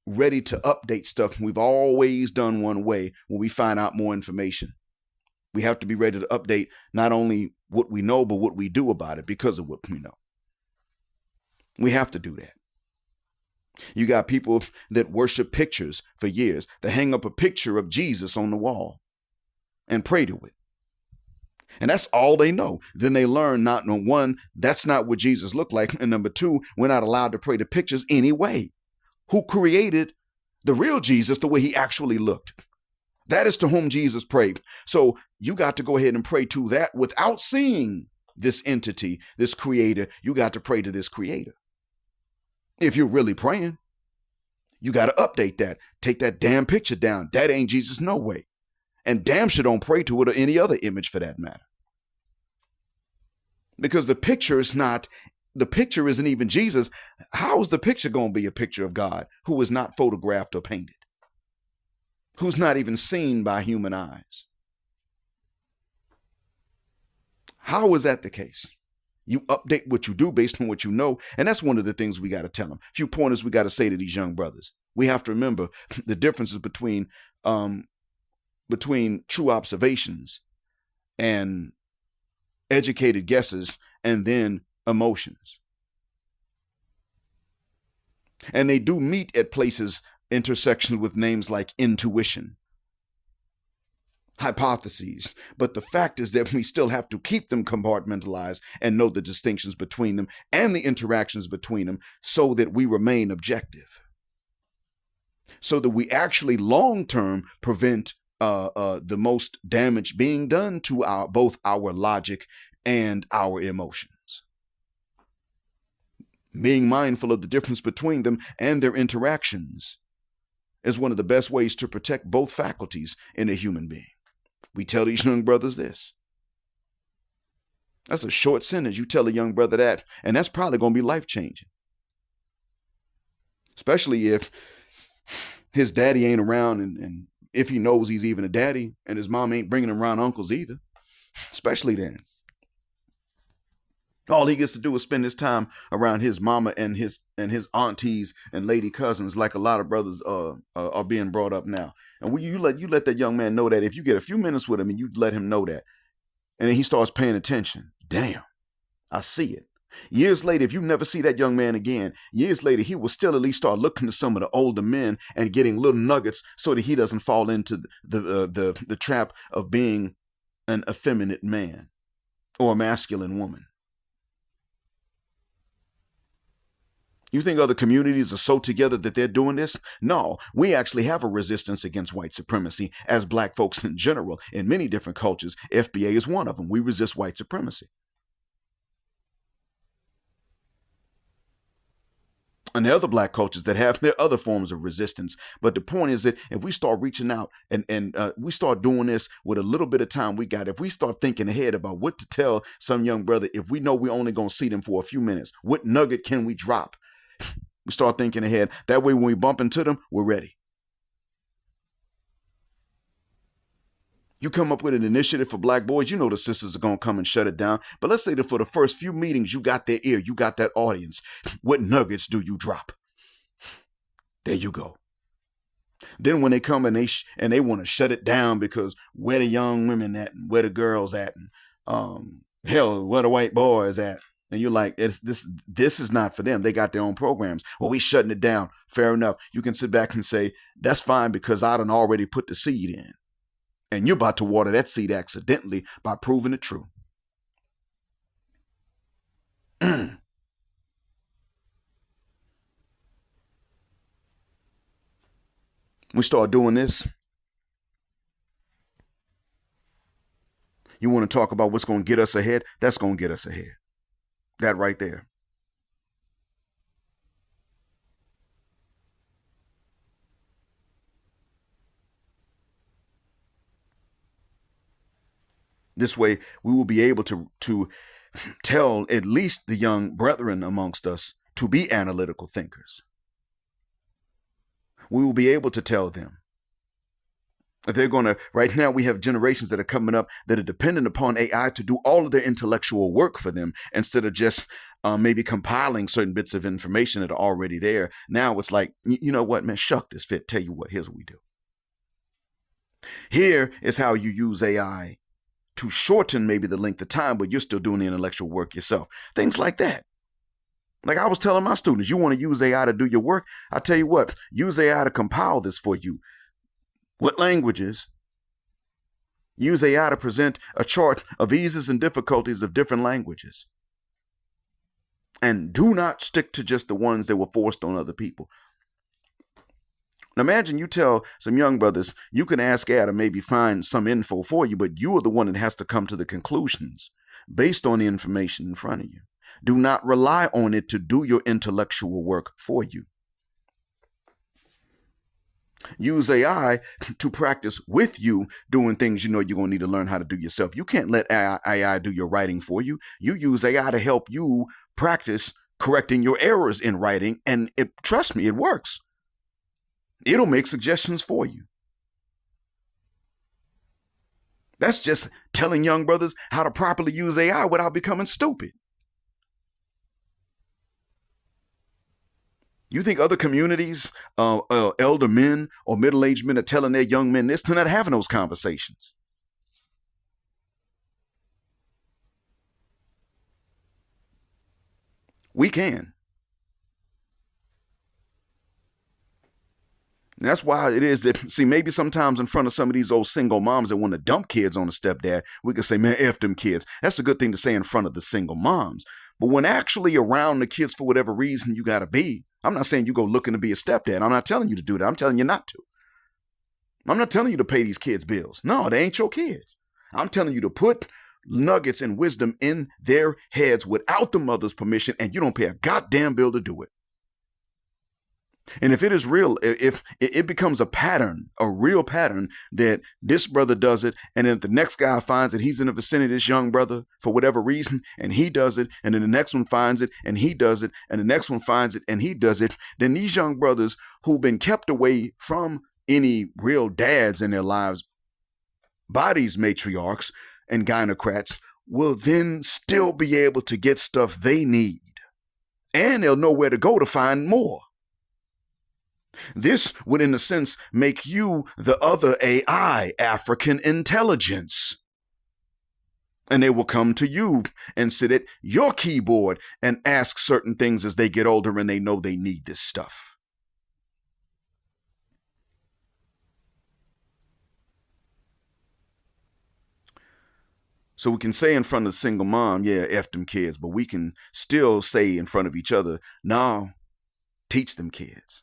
ready to update stuff we've always done one way when we find out more information. We have to be ready to update not only what we know, but what we do about it because of what we know. We have to do that. You got people that worship pictures for years. They hang up a picture of Jesus on the wall and pray to it. And that's all they know. Then they learn, not number one, that's not what Jesus looked like. And number two, we're not allowed to pray to pictures anyway. Who created the real Jesus the way he actually looked? That is to whom Jesus prayed. So you got to go ahead and pray to that without seeing this entity, this creator. You got to pray to this creator. If you're really praying, you got to update that. Take that damn picture down. That ain't Jesus, no way. And damn sure don't pray to it or any other image for that matter. Because the picture isn't even Jesus. How is the picture going to be a picture of God who is not photographed or painted? Who's not even seen by human eyes? How is that the case? You update what you do based on what you know. And that's one of the things we got to tell them. A few pointers we got to say to these young brothers. We have to remember the differences between true observations and educated guesses and then emotions. And they do meet at places intersections with names like intuition, hypotheses. But the fact is that we still have to keep them compartmentalized and know the distinctions between them and the interactions between them so that we remain objective. So that we actually long-term prevent the most damage being done to both our logic and our emotions. Being mindful of the difference between them and their interactions is one of the best ways to protect both faculties in a human being. We tell these young brothers this. That's a short sentence. You tell a young brother that, and that's probably going to be life-changing. Especially if his daddy ain't around and if he knows he's even a daddy and his mom ain't bringing him around uncles either. Especially then. All he gets to do is spend his time around his mama and his aunties and lady cousins, like a lot of brothers are being brought up now. And you let that young man know that if you get a few minutes with him and you let him know that, and then he starts paying attention. Damn, I see it. Years later, if you never see that young man again, years later, he will still at least start looking to some of the older men and getting little nuggets so that he doesn't fall into the trap of being an effeminate man or a masculine woman. You think other communities are so together that they're doing this? No, we actually have a resistance against white supremacy as black folks in general. In many different cultures, FBA is one of them. We resist white supremacy. And there are other black cultures that have their other forms of resistance. But the point is that if we start reaching out and we start doing this with a little bit of time we got, if we start thinking ahead about what to tell some young brother, if we know we're only going to see them for a few minutes, what nugget can we drop? We start thinking ahead. That way, when we bump into them, we're ready. You come up with an initiative for black boys, you know the sisters are going to come and shut it down. But let's say that for the first few meetings, you got their ear, you got that audience. What nuggets do you drop? There you go. Then when they come and they want to shut it down because where the young women at and where the girls at and hell, where the white boys at. And you're like, it's this is not for them. They got their own programs. Well, we shutting it down. Fair enough. You can sit back and say, that's fine because I done already put the seed in. And you're about to water that seed accidentally by proving it true. We start doing this. You want to talk about what's going to get us ahead? That's going to get us ahead. That right there. This way, we will be able to tell at least the young brethren amongst us to be analytical thinkers. We will be able to tell them if they're going to, right now we have generations that are coming up that are dependent upon AI to do all of their intellectual work for them instead of just maybe compiling certain bits of information that are already there. Now it's like, you know what, man, shuck this fit. Tell you what, here's what we do. Here is how you use AI to shorten maybe the length of time, but you're still doing the intellectual work yourself. Things like that. Like I was telling my students, you want to use AI to do your work? I tell you what, use AI to compile this for you. What languages? Use AI to present a chart of eases and difficulties of different languages. And do not stick to just the ones that were forced on other people. Now imagine you tell some young brothers, you can ask AI to maybe find some info for you, but you are the one that has to come to the conclusions based on the information in front of you. Do not rely on it to do your intellectual work for you. Use AI to practice with you doing things you know you're going to need to learn how to do yourself. You can't let AI do your writing for you. You use AI to help you practice correcting your errors in writing, and trust me, it works. It'll make suggestions for you. That's just telling young brothers how to properly use AI without becoming stupid. You think other communities, elder men or middle-aged men are telling their young men this? They're not having those conversations. We can. And that's why it is that, see, maybe sometimes in front of some of these old single moms that want to dump kids on the stepdad, we could say, man, F them kids. That's a good thing to say in front of the single moms. But when actually around the kids, for whatever reason you got to be, I'm not saying you go looking to be a stepdad. I'm not telling you to do that. I'm telling you not to. I'm not telling you to pay these kids' bills. No, they ain't your kids. I'm telling you to put nuggets and wisdom in their heads without the mother's permission, and you don't pay a goddamn bill to do it. And if it is real, if it becomes a pattern, a real pattern that this brother does it, and then the next guy finds that he's in the vicinity of this young brother for whatever reason, and he does it, and then the next one finds it, and he does it, and the next one finds it, and he does it, then these young brothers who've been kept away from any real dads in their lives by these matriarchs and gynocrats will then still be able to get stuff they need. And they'll know where to go to find more. This would, in a sense, make you the other AI, African intelligence. And they will come to you and sit at your keyboard and ask certain things as they get older and they know they need this stuff. So we can say in front of the single mom, yeah, F them kids, but we can still say in front of each other, no, teach them kids.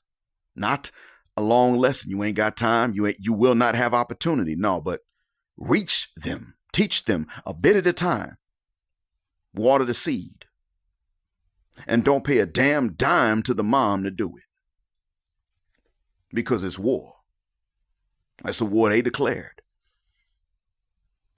Not a long lesson. You ain't got time. You will not have opportunity. No, but reach them. Teach them a bit at a time. Water the seed. And don't pay a damn dime to the mom to do it. Because it's war. That's a war they declared.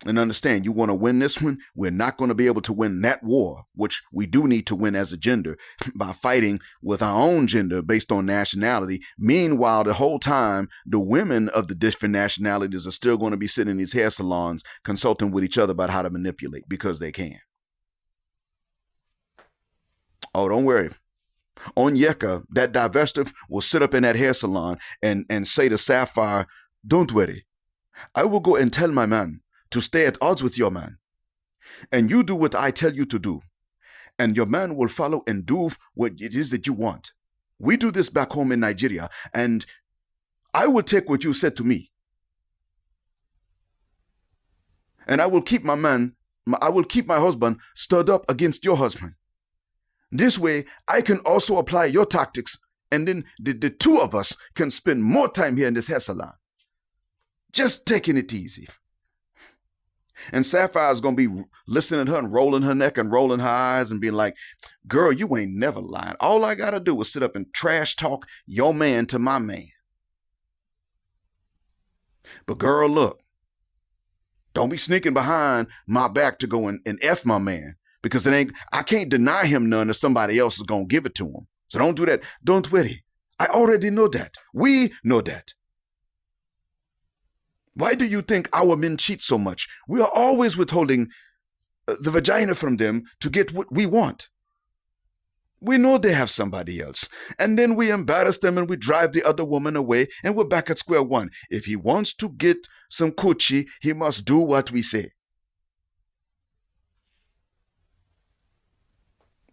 And understand, you want to win this one, we're not going to be able to win that war, which we do need to win as a gender, by fighting with our own gender based on nationality. Meanwhile, the whole time, the women of the different nationalities are still going to be sitting in these hair salons consulting with each other about how to manipulate because they can. Oh, don't worry. Onyeka, that divestiture, will sit up in that hair salon and say to Sapphire, don't worry. I will go and tell my man to stay at odds with your man. And you do what I tell you to do. and your man will follow and do what it is that you want. We do this back home in Nigeria, and I will take what you said to me, and I will keep my husband stirred up against your husband. This way, I can also apply your tactics, and then the two of us can spend more time here in this hair salon. Just taking it easy. And Sapphire's going to be listening to her and rolling her neck and rolling her eyes and being like, girl, you ain't never lying. All I got to do is sit up and trash talk your man to my man. But girl, look, don't be sneaking behind my back to go and F my man, because I can't deny him none if somebody else is going to give it to him. So don't do that. Don't worry. I already know that. We know that. Why do you think our men cheat so much? We are always withholding the vagina from them to get what we want. We know they have somebody else. And then we embarrass them and we drive the other woman away and we're back at square one. If he wants to get some coochie, he must do what we say.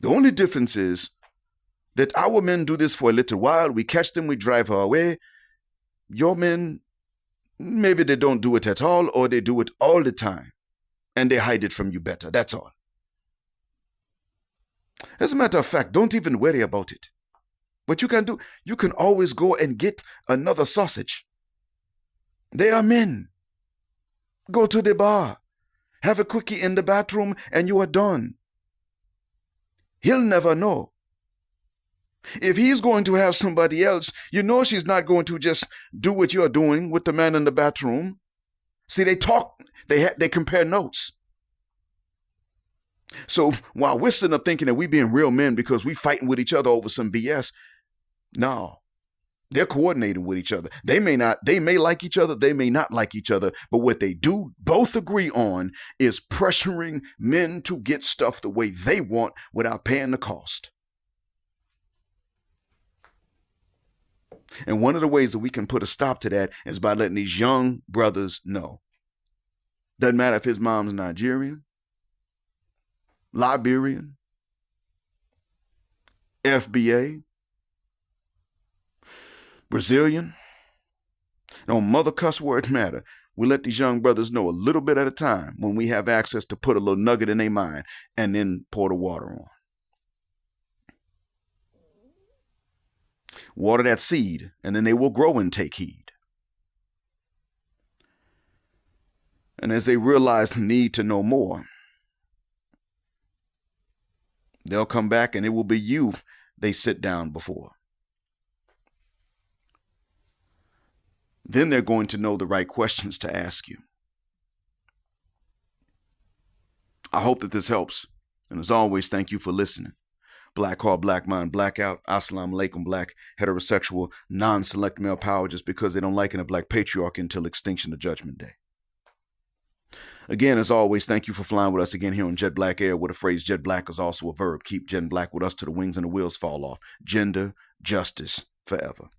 The only difference is that our men do this for a little while. We catch them, we drive her away. Your men, maybe they don't do it at all, or they do it all the time. And they hide it from you better. That's all. As a matter of fact, don't even worry about it. What you can always go and get another sausage. They are men. Go to the bar. Have a quickie in the bathroom and you are done. He'll never know. If he's going to have somebody else, you know she's not going to just do what you're doing with the man in the bathroom. See, they talk, they compare notes. So while we're sitting up thinking that we being real men because we fighting with each other over some BS, no, they're coordinating with each other. They may like each other, they may not like each other, but what they do both agree on is pressuring men to get stuff the way they want without paying the cost. And one of the ways that we can put a stop to that is by letting these young brothers know. Doesn't matter if his mom's Nigerian, Liberian, FBA, Brazilian, no mother cuss word matter. We let these young brothers know a little bit at a time when we have access to put a little nugget in their mind and then pour the water on. Water that seed, and then they will grow and take heed. And as they realize the need to know more, they'll come back and it will be you they sit down before. Then they're going to know the right questions to ask you. I hope that this helps. And as always, thank you for listening. Black Heart, Black Mind, Blackout, Assalamu Alaikum, Black, heterosexual, non-select male power just because they don't like in a black patriarchy until extinction of Judgment Day. Again, as always, thank you for flying with us again here on Jet Black Air, where the phrase jet black is also a verb. Keep Jet Black with us till the wings and the wheels fall off. Gender, justice, forever.